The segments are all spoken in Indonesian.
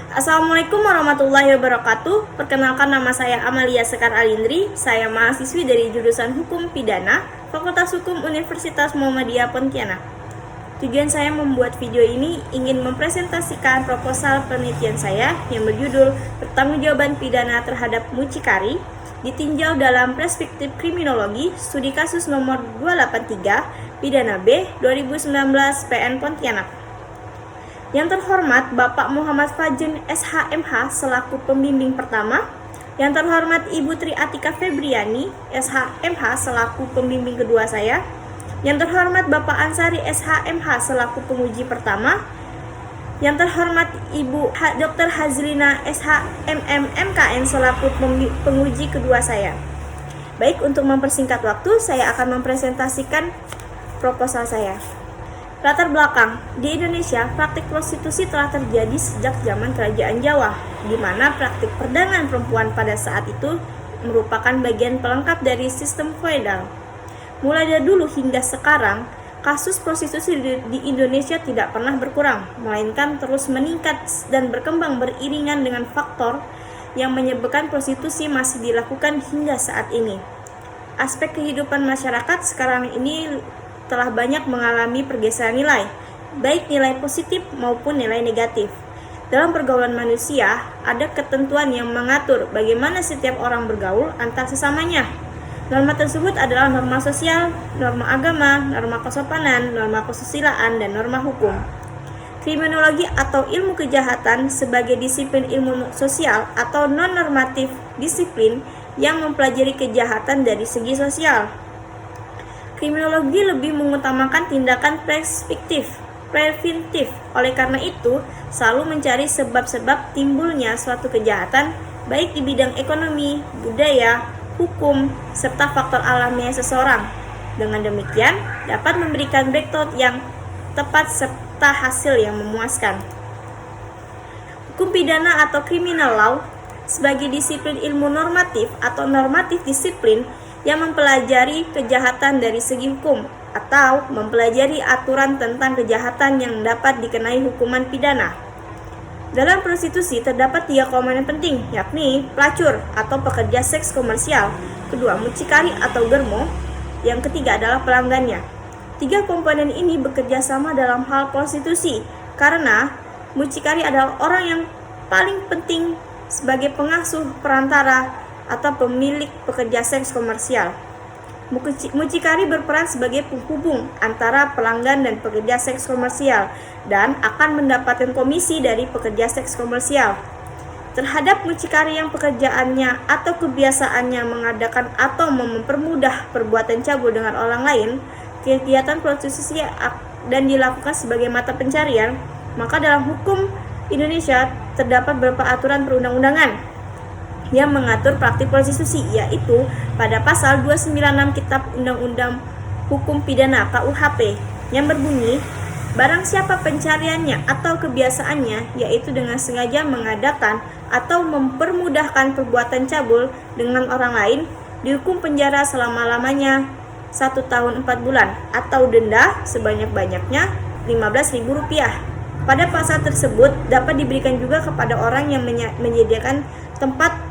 Assalamualaikum warahmatullahi wabarakatuh. Perkenalkan, nama saya Amalia Sekar Alindri. Saya mahasiswi dari jurusan Hukum Pidana, Fakultas Hukum Universitas Muhammadiyah Pontianak. Tujuan saya membuat video ini ingin mempresentasikan proposal penelitian saya yang berjudul Pertanggungjawaban Pidana Terhadap Mucikari, ditinjau dalam perspektif kriminologi, studi kasus nomor 283, Pidana B 2019 PN Pontianak. Yang terhormat Bapak Muhammad Fajrin SHMH selaku pembimbing pertama, yang terhormat Ibu Tri Atika Febriani SHMH selaku pembimbing kedua saya, yang terhormat Bapak Ansari SHMH selaku penguji pertama, yang terhormat Ibu Dr. Hazlina SHMM MKN selaku penguji kedua saya. Baik, untuk mempersingkat waktu, saya akan mempresentasikan proposal saya. Latar belakang, di Indonesia praktik prostitusi telah terjadi sejak zaman Kerajaan Jawa, di mana praktik perdagangan perempuan pada saat itu merupakan bagian pelengkap dari sistem feodal. Mulai dari dulu hingga sekarang, kasus prostitusi di Indonesia tidak pernah berkurang, melainkan terus meningkat dan berkembang beriringan dengan faktor yang menyebabkan prostitusi masih dilakukan hingga saat ini. Aspek kehidupan masyarakat sekarang ini telah banyak mengalami pergeseran nilai, baik nilai positif maupun nilai negatif. Dalam pergaulan manusia, ada ketentuan yang mengatur bagaimana setiap orang bergaul antar sesamanya. Norma tersebut adalah norma sosial, norma agama, norma kesopanan, norma kesusilaan, dan norma hukum. Kriminologi atau ilmu kejahatan sebagai disiplin ilmu sosial atau non-normatif disiplin yang mempelajari kejahatan dari segi sosial. Kriminologi lebih mengutamakan tindakan preventif. Oleh karena itu, selalu mencari sebab-sebab timbulnya suatu kejahatan, baik di bidang ekonomi, budaya, hukum, serta faktor alamiah seseorang. Dengan demikian, dapat memberikan background yang tepat serta hasil yang memuaskan. Hukum pidana atau criminal law sebagai disiplin ilmu normatif atau normatif disiplin yang mempelajari kejahatan dari segi hukum atau mempelajari aturan tentang kejahatan yang dapat dikenai hukuman pidana. Dalam prostitusi terdapat 3 komponen penting, yakni pelacur atau pekerja seks komersial, kedua mucikari atau germo, yang ketiga adalah pelanggannya. 3 komponen ini bekerja sama dalam hal prostitusi, karena mucikari adalah orang yang paling penting sebagai pengasuh, perantara, atau pemilik pekerja seks komersial. Mucikari berperan sebagai penghubung antara pelanggan dan pekerja seks komersial dan akan mendapatkan komisi dari pekerja seks komersial. Terhadap mucikari yang pekerjaannya atau kebiasaannya mengadakan atau mempermudah perbuatan cabul dengan orang lain, kegiatan prostitusi dan dilakukan sebagai mata pencarian, maka dalam hukum Indonesia terdapat beberapa aturan perundang-undangan yang mengatur praktik prostitusi, yaitu pada pasal 296 Kitab Undang-Undang Hukum Pidana KUHP yang berbunyi, barang siapa pencariannya atau kebiasaannya yaitu dengan sengaja mengadakan atau mempermudahkan perbuatan cabul dengan orang lain, dihukum penjara selama-lamanya 1 tahun 4 bulan atau denda sebanyak-banyaknya Rp15.000. Pada pasal tersebut dapat diberikan juga kepada orang yang menyediakan tempat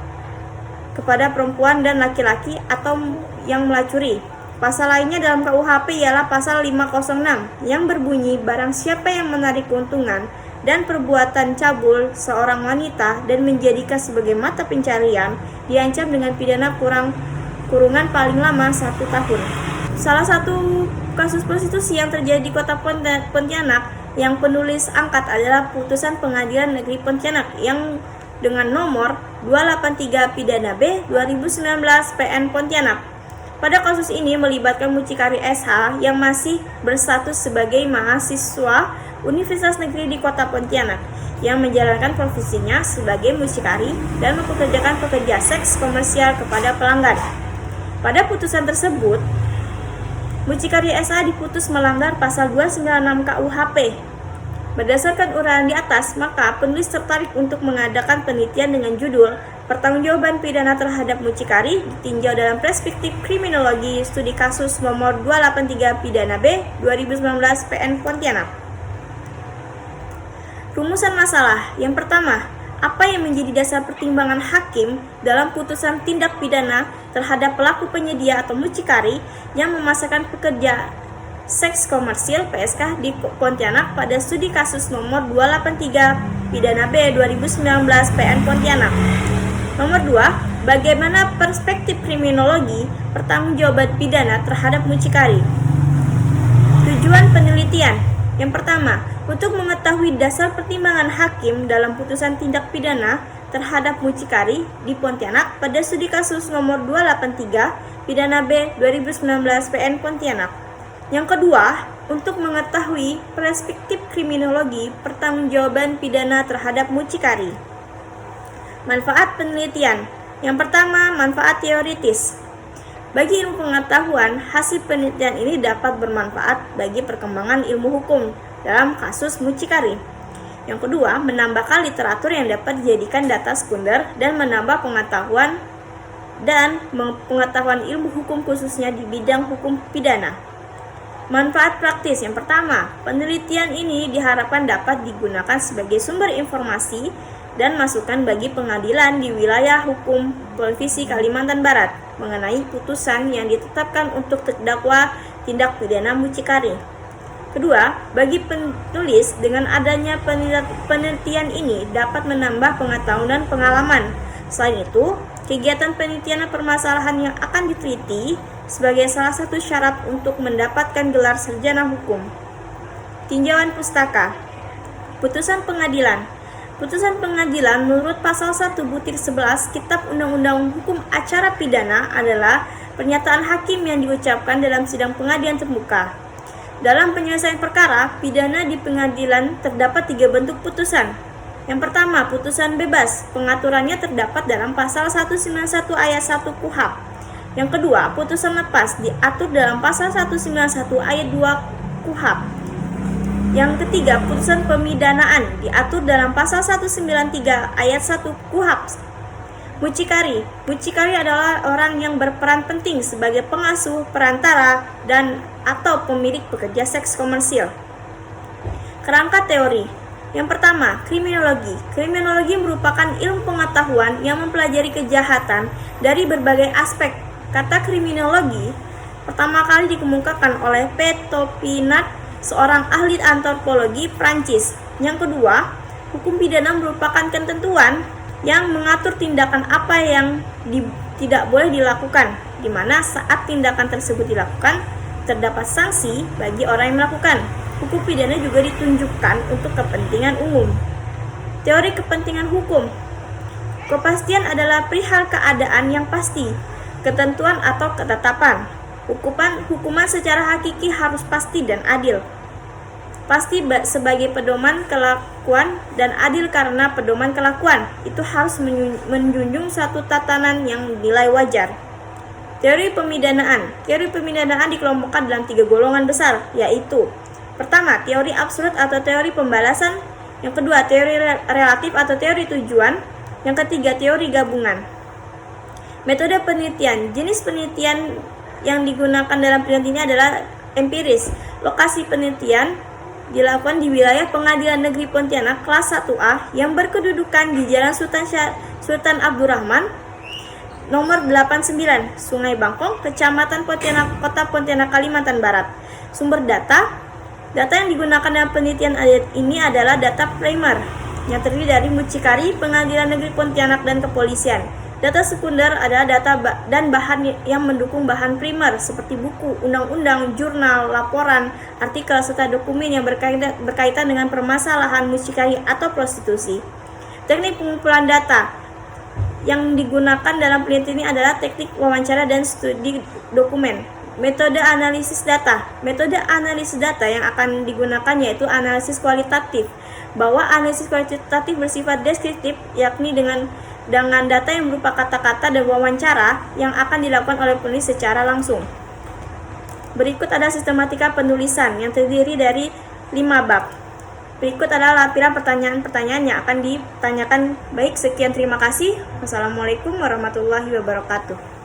kepada perempuan dan laki-laki atau yang melacuri. Pasal lainnya dalam KUHP ialah pasal 506 yang berbunyi, barang siapa yang menarik keuntungan dan perbuatan cabul seorang wanita dan menjadikan sebagai mata pencarian, diancam dengan pidana kurungan paling lama 1 tahun. Salah satu kasus prostitusi yang terjadi di Kota Pontianak yang penulis angkat adalah putusan Pengadilan Negeri Pontianak yang dengan nomor 283 Pidana B 2019 PN Pontianak. Pada kasus ini melibatkan mucikari SH yang masih berstatus sebagai mahasiswa Universitas Negeri di Kota Pontianak yang menjalankan profesinya sebagai mucikari dan mempekerjakan pekerja seks komersial kepada pelanggan. Pada putusan tersebut, mucikari SH diputus melanggar pasal 296 KUHP. Berdasarkan uraian di atas, maka penulis tertarik untuk mengadakan penelitian dengan judul Pertanggungjawaban Pidana Terhadap Mucikari ditinjau dalam perspektif kriminologi studi kasus nomor 283 Pidana B 2019 PN Pontianak. Rumusan masalah. Yang pertama, apa yang menjadi dasar pertimbangan hakim dalam putusan tindak pidana terhadap pelaku penyedia atau mucikari yang memasarkan pekerja seks komersil PSK di Pontianak pada studi kasus nomor 283 pidana B 2019 PN Pontianak. Nomor 2, bagaimana perspektif kriminologi pertanggungjawaban pidana terhadap mucikari? Tujuan penelitian. Yang pertama, untuk mengetahui dasar pertimbangan hakim dalam putusan tindak pidana terhadap mucikari di Pontianak pada studi kasus nomor 283 pidana B 2019 PN Pontianak. Yang kedua, untuk mengetahui perspektif kriminologi pertanggungjawaban pidana terhadap mucikari. Manfaat penelitian. Yang pertama, manfaat teoritis. Bagi ilmu pengetahuan, hasil penelitian ini dapat bermanfaat bagi perkembangan ilmu hukum dalam kasus mucikari. Yang kedua, menambahkan literatur yang dapat dijadikan data sekunder dan menambah pengetahuan ilmu hukum khususnya di bidang hukum pidana. Manfaat praktis. Yang pertama, penelitian ini diharapkan dapat digunakan sebagai sumber informasi dan masukan bagi pengadilan di wilayah hukum Provinsi Kalimantan Barat mengenai putusan yang ditetapkan untuk terdakwa tindak pidana mucikari. Kedua, bagi penulis dengan adanya penelitian ini dapat menambah pengetahuan dan pengalaman. Selain itu, kegiatan penelitian permasalahan yang akan diteliti sebagai salah satu syarat untuk mendapatkan gelar sarjana hukum. Tinjauan pustaka. Putusan pengadilan. Putusan pengadilan menurut pasal 1/11 Kitab Undang-Undang Hukum Acara Pidana adalah pernyataan hakim yang diucapkan dalam sidang pengadilan terbuka. Dalam penyelesaian perkara pidana di pengadilan terdapat 3 bentuk putusan. Yang pertama, putusan bebas. Pengaturannya terdapat dalam pasal 191 ayat 1 KUHP. Yang kedua, putusan lepas diatur dalam pasal 191 ayat 2 KUHP. Yang ketiga, putusan pemidanaan diatur dalam pasal 193 ayat 1 KUHP. Mucikari. Mucikari adalah orang yang berperan penting sebagai pengasuh, perantara, dan atau pemilik pekerja seks komersil. Kerangka teori. Yang pertama, kriminologi. Kriminologi merupakan ilmu pengetahuan yang mempelajari kejahatan dari berbagai aspek. Kata kriminologi pertama kali dikemukakan oleh P. Topinat, seorang ahli antropologi Prancis. Yang kedua, hukum pidana merupakan ketentuan yang mengatur tindakan apa yang tidak boleh dilakukan, di mana saat tindakan tersebut dilakukan, terdapat sanksi bagi orang yang melakukan. Hukum pidana juga ditunjukkan untuk kepentingan umum. Teori kepentingan hukum. Kepastian adalah perihal keadaan yang pasti, ketentuan atau ketetapan. Hukuman secara hakiki harus pasti dan adil. Pasti sebagai pedoman kelakuan dan adil karena pedoman kelakuan itu harus menjunjung satu tatanan yang dinilai wajar. Teori pemidanaan. Teori pemidanaan dikelompokkan dalam 3 golongan besar, yaitu: pertama, teori absurd atau teori pembalasan. Yang kedua, teori relatif atau teori tujuan. Yang ketiga, teori gabungan. Metode penelitian. Jenis penelitian yang digunakan dalam penelitian ini adalah empiris. Lokasi penelitian dilakukan di wilayah Pengadilan Negeri Pontianak kelas 1A yang berkedudukan di Jalan Sultan Abdurrahman nomor 89, Sungai Bangkong, Kecamatan Pontianak, Kota Pontianak, Kalimantan Barat. Sumber data. Data yang digunakan dalam penelitian ini adalah data primer yang terdiri dari mucikari, Pengadilan Negeri Pontianak, dan kepolisian. Data sekunder adalah data dan bahan yang mendukung bahan primer seperti buku, undang-undang, jurnal, laporan, artikel, serta dokumen yang berkaitan dengan permasalahan mucikari atau prostitusi. Teknik pengumpulan data yang digunakan dalam penelitian ini adalah teknik wawancara dan studi dokumen. Metode analisis data. Metode analisis data yang akan digunakan yaitu analisis kualitatif. Bahwa analisis kualitatif bersifat deskriptif, yakni dengan data yang berupa kata-kata dan wawancara yang akan dilakukan oleh penulis secara langsung. Berikut ada sistematika penulisan yang terdiri dari 5 bab. Berikut adalah lampiran pertanyaan-pertanyaan yang akan ditanyakan. Baik, sekian, terima kasih. Wassalamualaikum warahmatullahi wabarakatuh.